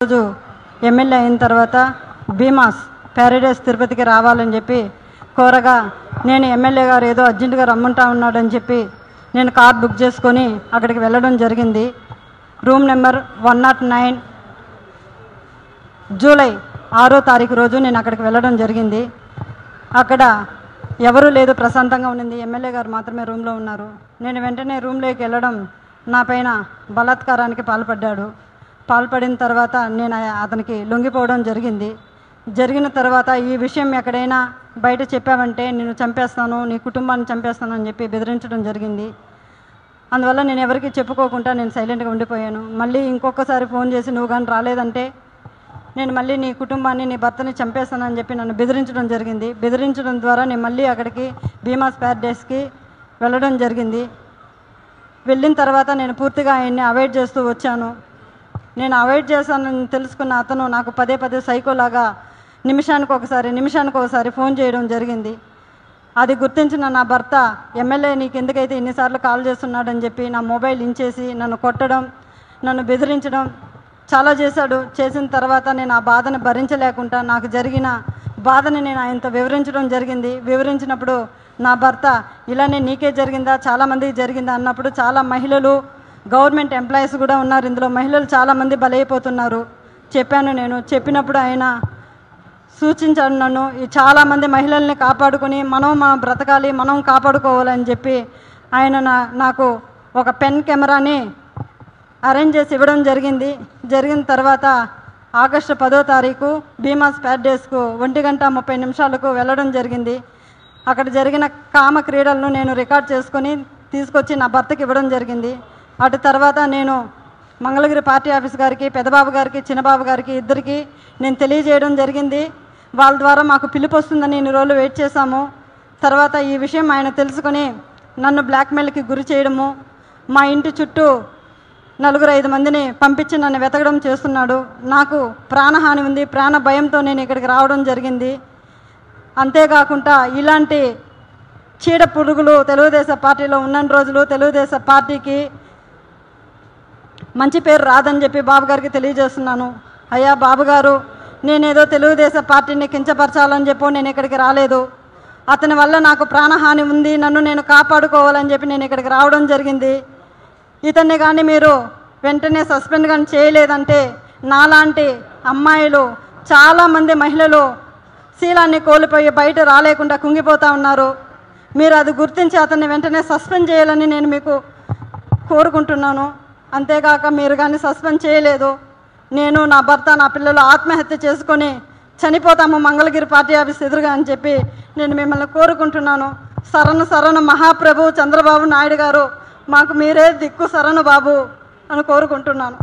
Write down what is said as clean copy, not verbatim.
రోజు ఎమ్మెల్యే అయిన తర్వాత భీమాస్ ప్యారడైస్ తిరుపతికి రావాలని చెప్పి కోరగా నేను ఎమ్మెల్యే గారు ఏదో అర్జెంటుగా రమ్మంటా ఉన్నాడని చెప్పి నేను కార్ బుక్ చేసుకొని అక్కడికి వెళ్ళడం జరిగింది. రూమ్ నెంబర్ 109 జూలై 6వ తారీఖు రోజు నేను అక్కడికి వెళ్ళడం జరిగింది. అక్కడ ఎవరూ లేదు, ప్రశాంతంగా ఉండింది. ఎమ్మెల్యే గారు మాత్రమే రూమ్లో ఉన్నారు. నేను వెంటనే రూమ్లోకి వెళ్ళడం నా పైన బలాత్కారానికి పాల్పడిన తర్వాత నేను అతనికి లొంగిపోవడం జరిగింది. జరిగిన తర్వాత ఈ విషయం ఎక్కడైనా బయట చెప్పావంటే నేను చంపేస్తాను, నీ కుటుంబాన్ని చంపేస్తాను అని చెప్పి బెదిరించడం జరిగింది. అందువల్ల నేను ఎవరికి చెప్పుకోకుండా నేను సైలెంట్గా ఉండిపోయాను. మళ్ళీ ఇంకొకసారి ఫోన్ చేసి నువ్వు కానీ రాలేదంటే నేను మళ్ళీ నీ కుటుంబాన్ని, నీ భర్తని చంపేస్తానని చెప్పి నన్ను బెదిరించడం జరిగింది. బెదిరించడం ద్వారా నేను మళ్ళీ అక్కడికి భీమాస్ ప్యారడైస్కి వెళ్ళడం జరిగింది. వెళ్ళిన తర్వాత నేను పూర్తిగా ఆయన్ని అవాయిడ్ చేస్తూ వచ్చాను. నేను అవాయిడ్ చేశానని తెలుసుకున్న అతను నాకు పదే సైకోలాగా నిమిషానికి ఒకసారి ఫోన్ చేయడం జరిగింది. అది గుర్తించిన నా భర్త, ఎమ్మెల్యే నీకు ఎందుకైతే ఇన్నిసార్లు కాల్ చేస్తున్నాడని చెప్పి నా మొబైల్ ఇంచేసి నన్ను కొట్టడం, నన్ను బెదిరించడం చాలా చేశాడు. చేసిన తర్వాత నేను ఆ బాధను భరించలేకుండా నాకు జరిగిన బాధని నేను ఆయనతో వివరించడం జరిగింది. వివరించినప్పుడు నా భర్త ఇలానే నీకే జరిగిందా, చాలామందికి జరిగిందా అన్నప్పుడు చాలా మహిళలు, గవర్నమెంట్ ఎంప్లాయీస్ కూడా ఉన్నారు, ఇందులో మహిళలు చాలామంది బలైపోతున్నారు నేను చెప్పినప్పుడు ఆయన సూచించాడు నన్ను ఈ చాలామంది మహిళల్ని కాపాడుకొని మనం బ్రతకాలి, మనం కాపాడుకోవాలని చెప్పి ఆయన నాకు ఒక పెన్ కెమెరాని అరేంజ్ చేసి ఇవ్వడం జరిగిన తర్వాత ఆగస్టు 10వ తారీఖు భీమాస్ ప్యారడైస్కు 1:30 వెళ్ళడం జరిగింది. అక్కడ జరిగిన కామ క్రీడలను నేను రికార్డ్ చేసుకొని తీసుకొచ్చి నా భర్తకి ఇవ్వడం జరిగింది. అటు తర్వాత నేను మంగళగిరి పార్టీ ఆఫీస్ గారికి, పెద్దబాబు గారికి, చిన్నబాబు గారికి ఇద్దరికి నేను తెలియజేయడం జరిగింది. వాళ్ళ ద్వారా మాకు పిలుపు వస్తుందని ఇన్ని రోజులు వెయిట్ చేశాము. తర్వాత ఈ విషయం ఆయన తెలుసుకొని నన్ను బ్లాక్మెయిల్కి గురి చేయడము, మా ఇంటి చుట్టూ 4-5 మందిని పంపించి నన్ను వెతకడం చేస్తున్నాడు. నాకు ప్రాణహాని ఉంది, ప్రాణ భయంతో నేను ఇక్కడికి రావడం జరిగింది. అంతేకాకుండా ఇలాంటి చీడ పురుగులు తెలుగుదేశం పార్టీలో ఉన్న రోజులు తెలుగుదేశం పార్టీకి మంచి పేరు రాదని చెప్పి బాబు గారికి తెలియజేస్తున్నాను. అయ్యా బాబుగారు, నేనేదో తెలుగుదేశం పార్టీని కించపరచాలని చెప్పి నేను ఇక్కడికి రాలేదు. అతని వల్ల నాకు ప్రాణహాని ఉంది, నన్ను నేను కాపాడుకోవాలని చెప్పి నేను ఇక్కడికి రావడం జరిగింది. ఇతన్ని కానీ మీరు వెంటనే సస్పెండ్ కానీ చేయలేదంటే నాలాంటి అమ్మాయిలు చాలామంది మహిళలు శీలాన్ని కోల్పోయి బయట రాలేకుండా కుంగిపోతూ ఉన్నారు. మీరు అది గుర్తించి అతన్ని వెంటనే సస్పెండ్ చేయాలని నేను మీకు కోరుకుంటున్నాను. అంతేగాక మీరు కానీ సస్పెండ్ చేయలేదు, నేను, నా భర్త, నా పిల్లలు ఆత్మహత్య చేసుకొని చనిపోతాము మంగళగిరి పార్టీ ఆఫీస్ ఎదురుగా అని చెప్పి నేను మిమ్మల్ని కోరుకుంటున్నాను. శరణు మహాప్రభు చంద్రబాబు నాయుడు గారు, మాకు మీరే దిక్కు శరణు బాబు అని కోరుకుంటున్నాను.